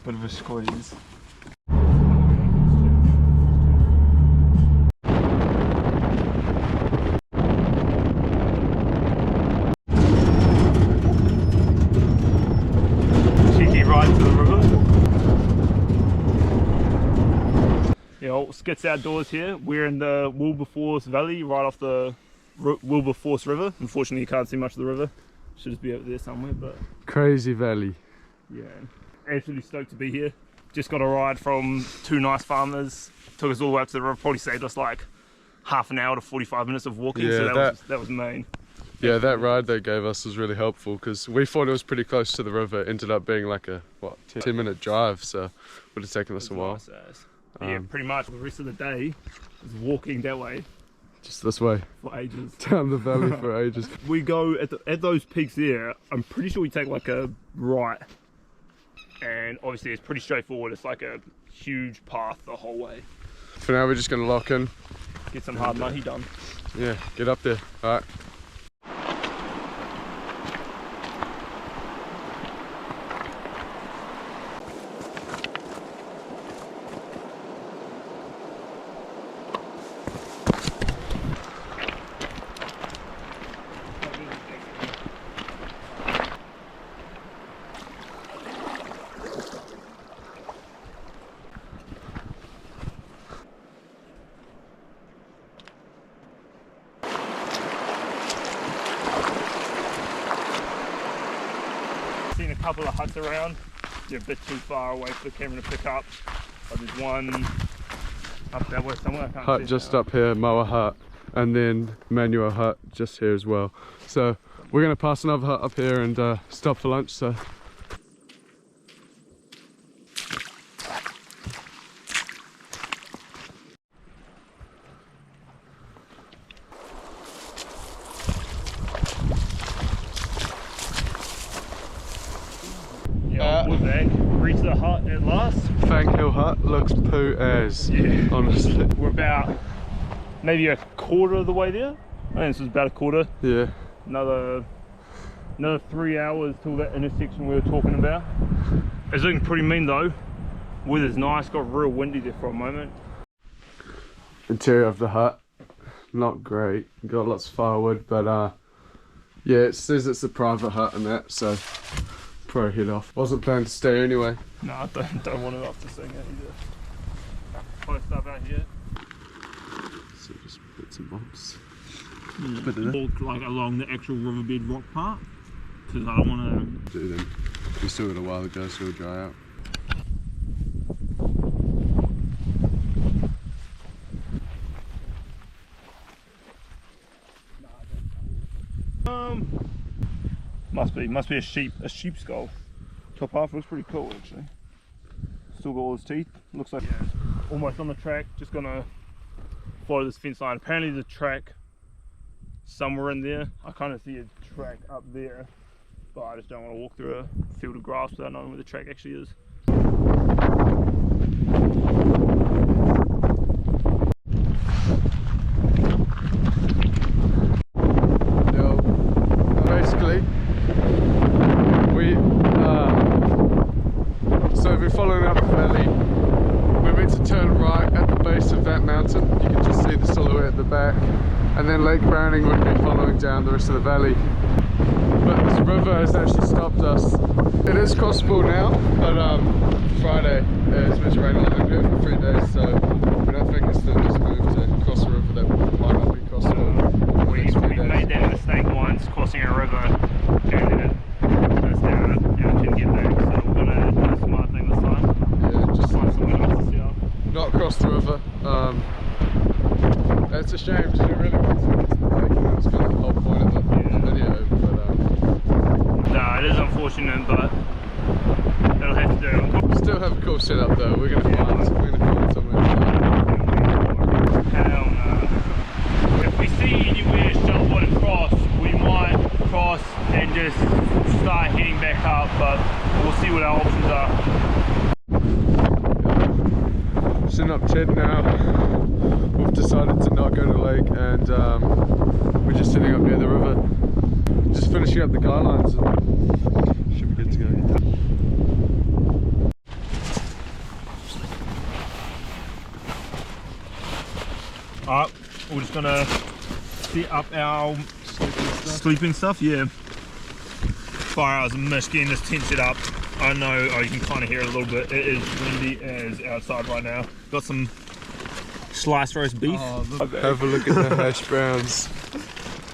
Bit of a squeeze. Cheeky ride to the river. Yeah, well, skits outdoors here. We're in the Wilberforce Valley, right off the Wilberforce River. Unfortunately, you can't see much of the river. Should just be over there somewhere, but crazy valley. Yeah, absolutely stoked to be here. Just got a ride from two nice farmers. Took us all the way up to the river. Probably saved us like half an hour to 45 minutes of walking. Yeah, so that was main. Yeah, that ride they gave us was really helpful because we thought it was pretty close to the river. It ended up being like a 10-minute drive, so would have taken us a while. Nice yeah, pretty much the rest of the day is walking that way. Just this way. For ages. Down the valley for ages. We go at those peaks there. I'm pretty sure we take like a right, and obviously it's pretty straightforward. It's like a huge path the whole way. For now, we're just going to lock in. Get some hard mahi done. Yeah, get up there. All right. Seen a couple of huts around. They're a bit too far away for the camera to pick up. But there's one up that way somewhere. I can't Hut see just now. up here, Moa hut, and then Manuel hut just here as well. So we're going to pass another hut up here and stop for lunch. So. We're back. Reached the hut at last. Fang Hill hut looks poo as, yeah. Honestly. We're about maybe a quarter of the way there. I think this was about a quarter. Yeah. Another 3 hours till that intersection we were talking about. It's looking pretty mean though. Weather's nice, got real windy there for a moment. Interior of the hut, not great. Got lots of firewood, but yeah, it says it's a private hut and that, so probably head off. Wasn't planning to stay anyway. No, I don't want it off to sing it either. Close stuff out here. So just bits and bobs. Walk like along the actual riverbed rock part, because I don't want to. Do them. We still got a while to go, so it'll dry out. Must be a sheep skull. Top half looks pretty cool actually. Still got all his teeth. Looks like almost on the track. Just gonna follow this fence line. Apparently there's a track somewhere in there. I kind of see a track up there, but I just don't want to walk through a field of grass without knowing where the track actually is. So we're following up the valley. We're meant to turn right at the base of that mountain. You can just see the silhouette at the back. And then Lake Browning would be following down the rest of the valley. But this river has actually stopped us. It is crossable now, but Friday is meant to rain on it here for 3 days, so we don't think it's the best move to cross a river that might not be crossable. We made that mistake once, crossing a river, and then it goes down and didn't get back. So we're gonna do a smart thing this time. Yeah, just find somewhere else to see out. Not cross the river. That's a shame because we really wanted to get to the lake, and that was kind of the whole point of the video. But no, it is unfortunate, but it'll have to do. Still have a cool setup though. We're gonna find somewhere. Hell no. If we see anywhere shallow to cross, we might cross and just start heading back up, but we'll see what our options are. Sitting up Ted now. We've decided to not go to the lake, and we're just sitting up near the river, just finishing up the guidelines, and should be good to go. gonna set up our sleeping stuff. Yeah. 4 hours of mist getting this tent set up. I know, you can kind of hear it a little bit. It is windy as outside right now. Got some sliced roast beef. Oh, have a look at the hash browns.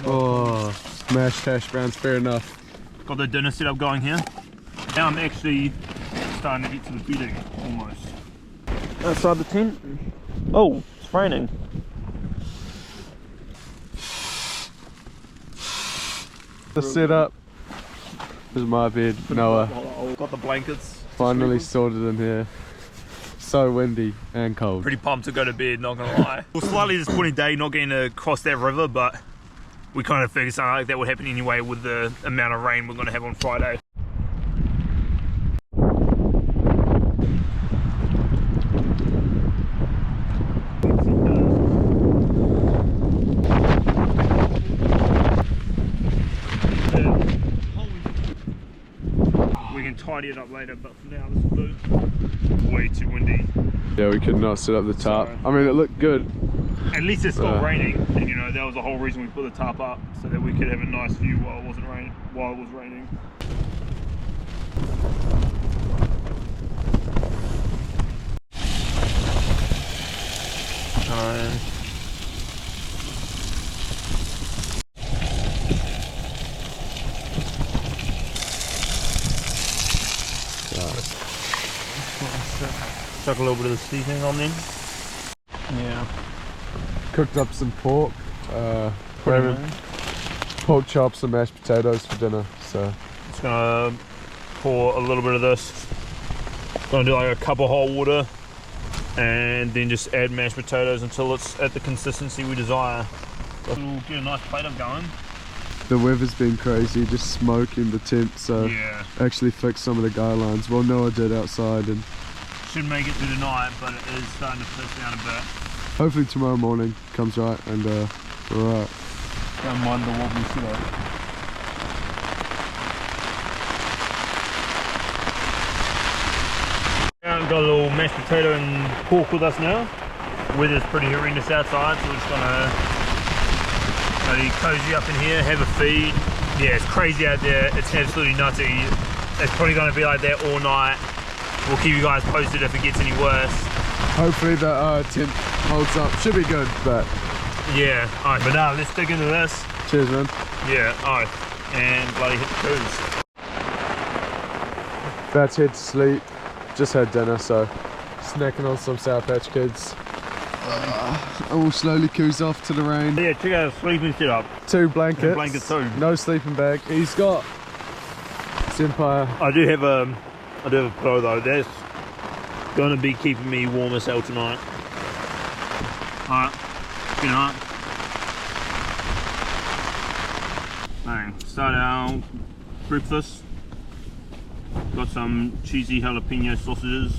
Oh, mashed hash browns, fair enough. Got the dinner set up going here. Now I'm actually starting to get to the bedding almost. Outside the tent. Oh, it's raining. The setup. This is my bed. Noah. Got the blankets. Finally sorted in here. So windy and cold. Pretty pumped to go to bed, not gonna lie. Well, slightly disappointing day not getting to cross that river, but we kind of figured something like that would happen anyway with the amount of rain we're gonna have on Friday. We can tidy it up later, but for now this is blue. Way too windy. Yeah, we could not set up the tarp. I mean, it looked good. At least it stopped raining, and you know that was the whole reason we put the tarp up, so that we could have a nice view while it wasn't raining. While it was raining. Chuck a little bit of the seasoning on then. Yeah. Cooked up some pork. We're having pork chops and mashed potatoes for dinner. So just gonna pour a little bit of this. Gonna do like a cup of hot water, and then just add mashed potatoes until it's at the consistency we desire. We'll get a nice plate up going. The weather's been crazy, just smoke in the tent, so yeah. Actually fixed some of the guy lines. Well, Noah did outside, and should make it through the night, but it is starting to piss down a bit. Hopefully tomorrow morning comes right, and we're alright. Don't mind the wobbly slope. Got a little mashed potato and pork with us now. Weather's pretty horrendous outside, so we're just gonna cozy up in here, have a feed. Yeah, it's crazy out there. It's absolutely nutty. It's probably gonna be like that all night. We'll keep you guys posted if it gets any worse. Hopefully the tent holds up. Should be good, but yeah. Alright, but now let's dig into this. Cheers, man. Yeah, alright. And bloody hit the cruise. About to head to sleep. Just had dinner, so snacking on some Sour Patch Kids. I will slowly cruise off to the rain. Yeah, check out the sleeping setup. 2 blankets. 2 blankets too. No sleeping bag. He's got Empire. I do have a pillow though. That's gonna be keeping me warm as hell tonight. Alright, good night. Bang. Start our breakfast. Got some cheesy jalapeno sausages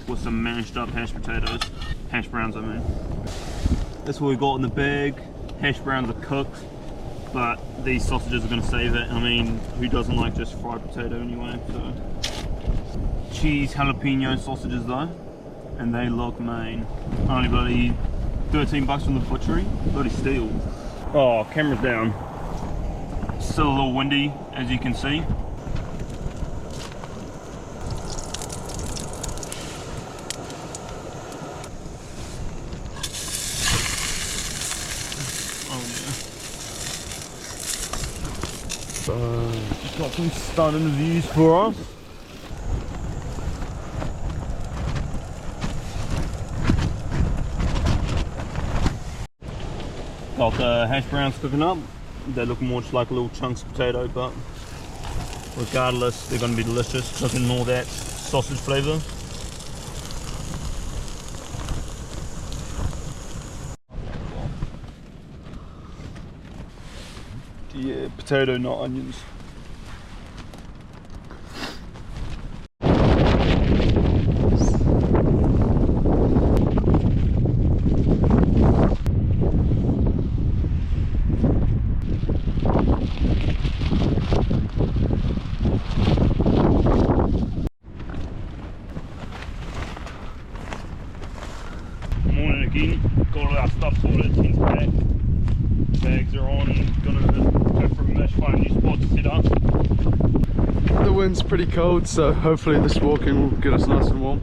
with some mashed up hash potatoes. Hash browns, I mean. That's what we got in the bag. Hash browns are cooked, but these sausages are going to save it. I mean, who doesn't like just fried potato anyway? So, cheese jalapeno sausages though, and they look main. Only bloody 13 bucks from the butchery. Bloody steal. Oh, camera's down. Still a little windy, as you can see. Got some stunning views for us. Got the hash browns cooking up. They look more just like little chunks of potato, but regardless, they're going to be delicious. Cooking all that sausage flavour. Yeah, potato, not onions. Morning again. Got all our stuff sorted, tent's back. are on. Gonna go for a mesh, find a new spot to sit up. The wind's pretty cold, so hopefully this walking will get us nice and warm.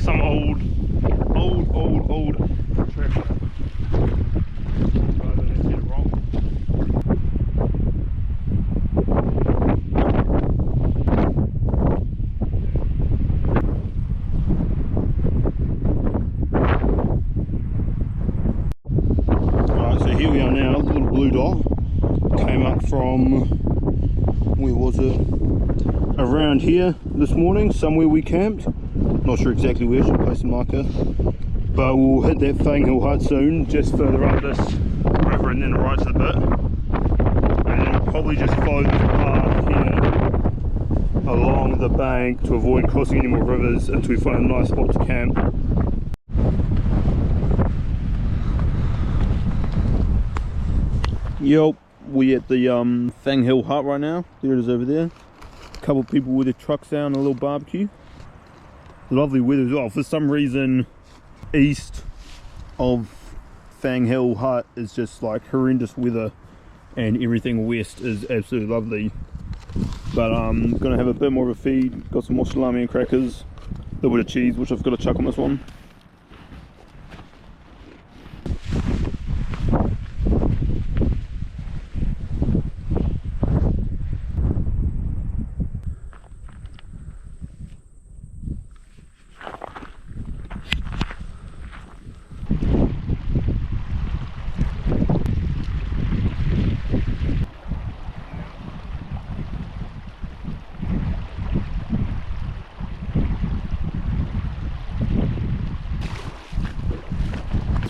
Some old tractor. Rather than get it wrong. Alright, so here we are now, the little blue dot came up from, where was it? Around here this morning, somewhere we camped. Not sure exactly where, should place a marker. But we'll hit that Fang Hill hut soon, just further up this river and then right to the bit. And then we'll probably just follow this path here along the bank to avoid crossing any more rivers until we find a nice spot to camp. Yep, we at the Fang Hill hut right now. There it is over there. A couple of people with their trucks down, a little barbecue. Lovely weather as well. For some reason, east of Fang Hill hut is just like horrendous weather, and everything west is absolutely lovely. But I'm gonna have a bit more of a feed. Got some more salami and crackers, a little bit of cheese, which I've got to chuck on this one.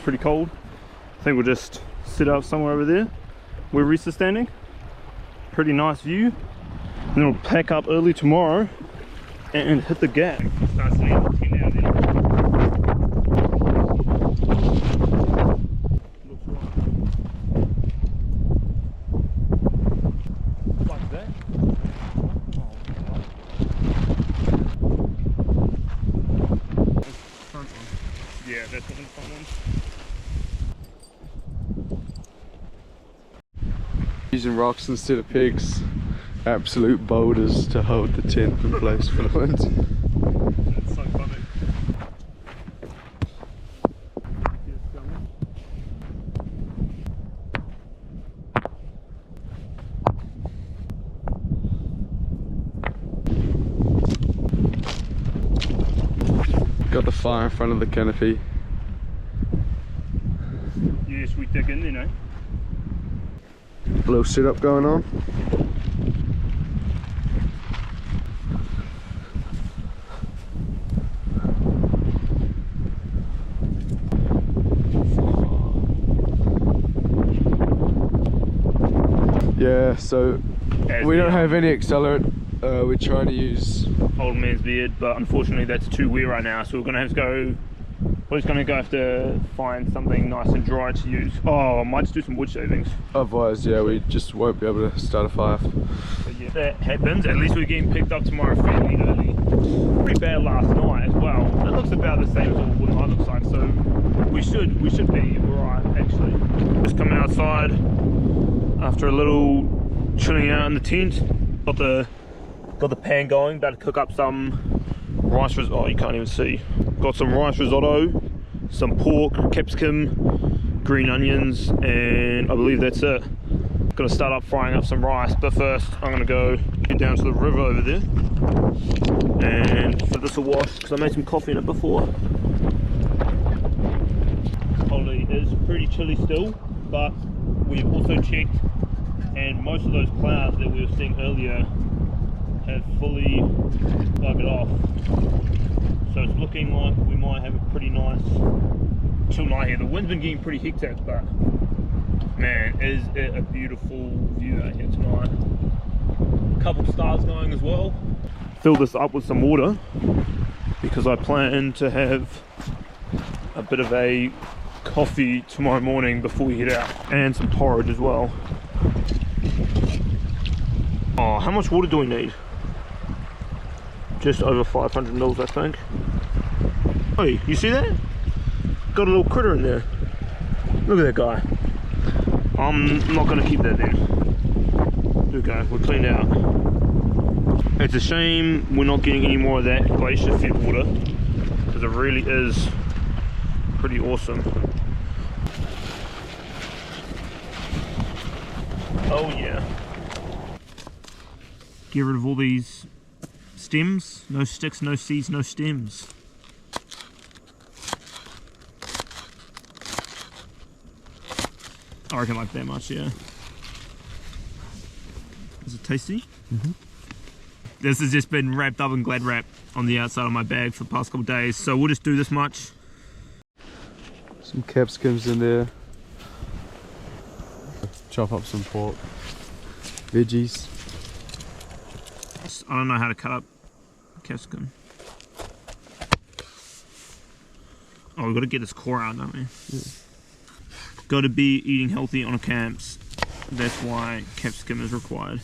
Pretty cold. I think we'll just sit up somewhere over there where Reese is standing. Pretty nice view. And then we'll pack up early tomorrow and hit the gap. Start sitting at the tent out there. Looks right. Like that. Front one. Yeah, that's the front one. Using rocks instead of pigs, absolute boulders to hold the tent in place for the wind. That's so funny. Got the fire in front of the canopy. Yes, we dig in, you know. A little sit-up going on. Yeah, so we don't have any accelerant. We're trying to use Old Man's Beard, but unfortunately that's too wet right now, so we're gonna have to go. We're just gonna have to find something nice and dry to use. Oh, I might just do some wood shavings. otherwise, yeah, we just won't be able to start a fire. But yeah, that happens. At least we're getting picked up tomorrow fairly early. Pretty bad last night as well. It looks about the same as what the night looks like, so we should be alright actually. Just coming outside after a little chilling out in the tent. Got the pan going, about to cook up some rice risotto. Oh, you can't even see. Got some rice risotto, some pork, capsicum, green onions, and I believe that's it. Gonna start up frying up some rice, but first I'm gonna go get down to the river over there and give this a wash because I made some coffee in it before. It is pretty chilly still, but we've also checked, and most of those clouds that we were seeing earlier have fully buggered off. So it's looking like we might have a pretty nice chill night here. The wind's been getting pretty hectic, but man, is it a beautiful view out here tonight. A couple stars going as well. Fill this up with some water because I plan to have a bit of a coffee tomorrow morning before we head out, and some porridge as well. Oh, how much water do we need? Just over 500 mils, I think. Oh, you see that? Got a little critter in there. Look at that guy. I'm not going to keep that then. There we go, we're cleaned out. It's a shame we're not getting any more of that glacier fed water, because it really is pretty awesome. Oh yeah. Get rid of all these stems. No sticks, no seeds, no stems. I reckon like that much, yeah. Is it tasty? Mm-hmm. This has just been wrapped up in Glad wrap on the outside of my bag for the past couple of days, so we'll just do this much. Some capsicums in there. Chop up some pork. Veggies. I don't know how to cut up capsicum. Oh, we've got to get this core out, don't we? Yeah. Got to be eating healthy on a camps. That's why capsicum is required.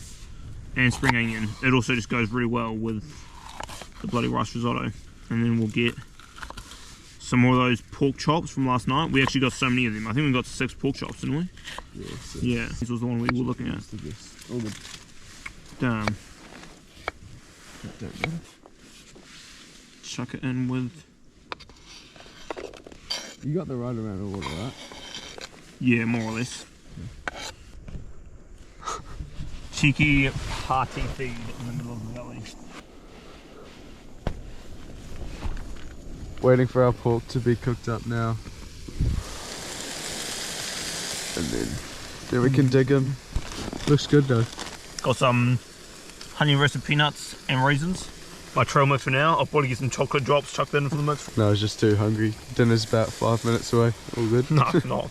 And spring onion. It also just goes really well with the bloody rice risotto. And then we'll get some more of those pork chops from last night. We actually got so many of them. I think we got 6 pork chops, didn't we? Yeah. 6. Yeah. This was the one we were looking at. Damn. Don't matter. Chuck it in with... You got the right amount of water, right? Yeah, more or less. Cheeky, hearty feed in the middle of the valley. Waiting for our pork to be cooked up now. And then we can dig them. Looks good though. Got some honey roasted peanuts and raisins. My trail mix for now. I'll probably get some chocolate drops chucked in for the mix. No, I was just too hungry. Dinner's about 5 minutes away. All good? No, it's not.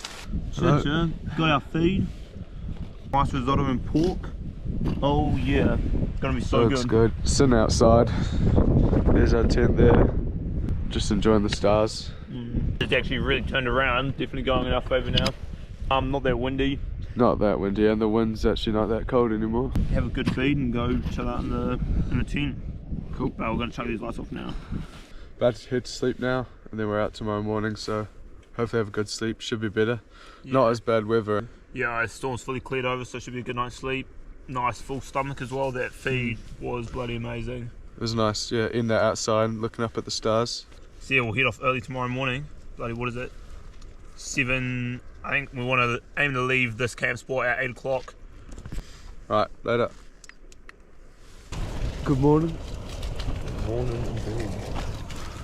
So, got our feed. Rice risotto and pork. Oh yeah, it's gonna be so Looks good. Sitting outside. There's our tent there. Just enjoying the stars. It's actually really turned around. Definitely going in our favour now. Not that windy. Not that windy, and the wind's actually not that cold anymore. Have a good feed and go chill out in the tent. Cool. But we're gonna chuck these lights off now. About to head to sleep now, and then we're out tomorrow morning. So hopefully have a good sleep. Should be better. Yeah. Not as bad weather. Yeah, the storm's fully cleared over, so it should be a good night's sleep. Nice full stomach as well. That feed was bloody amazing. It was nice, yeah, in there outside looking up at the stars. So yeah, we'll head off early tomorrow morning. Bloody, what is it? 7, I think we want to aim to leave this camp spot at 8 o'clock. Right, later. Good morning. Good morning.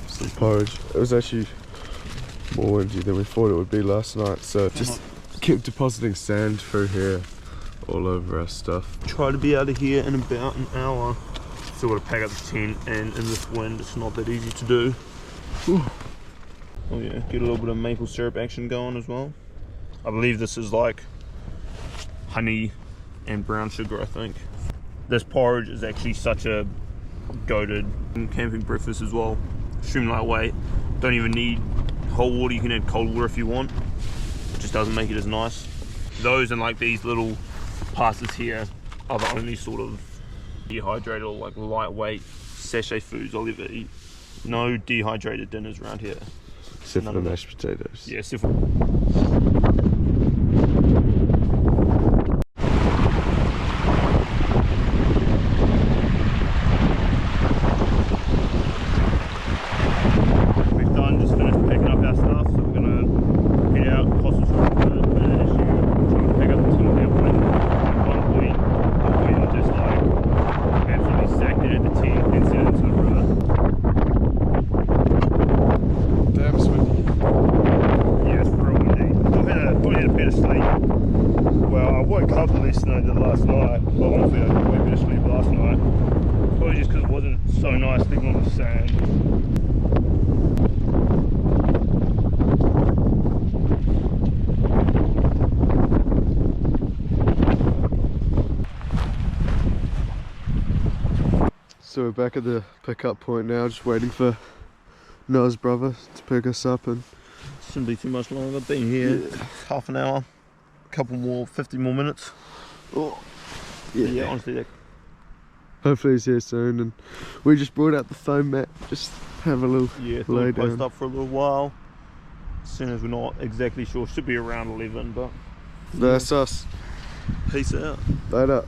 Some porridge. It was actually more windy than we thought it would be last night, so just kept depositing sand through here all over our stuff. Try to be out of here in about an hour. Still got to pack up the tent, and in this wind it's not that easy to do. Whew. Oh yeah, get a little bit of maple syrup action going as well. I believe this is like honey and brown sugar, I think. This porridge is actually such a goated camping breakfast as well. Extremely lightweight. Don't even need hot water, you can add cold water if you want. It just doesn't make it as nice. Those and like these little pastas here are the only sort of dehydrated or like lightweight sachet foods I'll ever eat. No dehydrated dinners around here. Except for the mashed potatoes. Yeah, except for... We've done, just finished packing up our stuff, so we're gonna head out, Costle's trying to pack up the tent at one point, and just like absolutely sacked it at the tent and sent it into the river. Damn windy. Yeah, it's real windy. Probably had a better sleep. Well, I woke up at least than I did last night. Well, honestly, I had way better sleep last night. Probably just because it wasn't so nice sleeping on the sand. So we're back at the pickup point now, just waiting for Noah's brother to pick us up. And shouldn't be too much longer. Been here half an hour, couple more, 50 more minutes. Oh, yeah, honestly, hopefully he's here soon. And we just brought out the foam mat, just have a little lay down. Post up for a little while. As soon as we're not exactly sure, should be around 11, but that's us. Peace out. Later.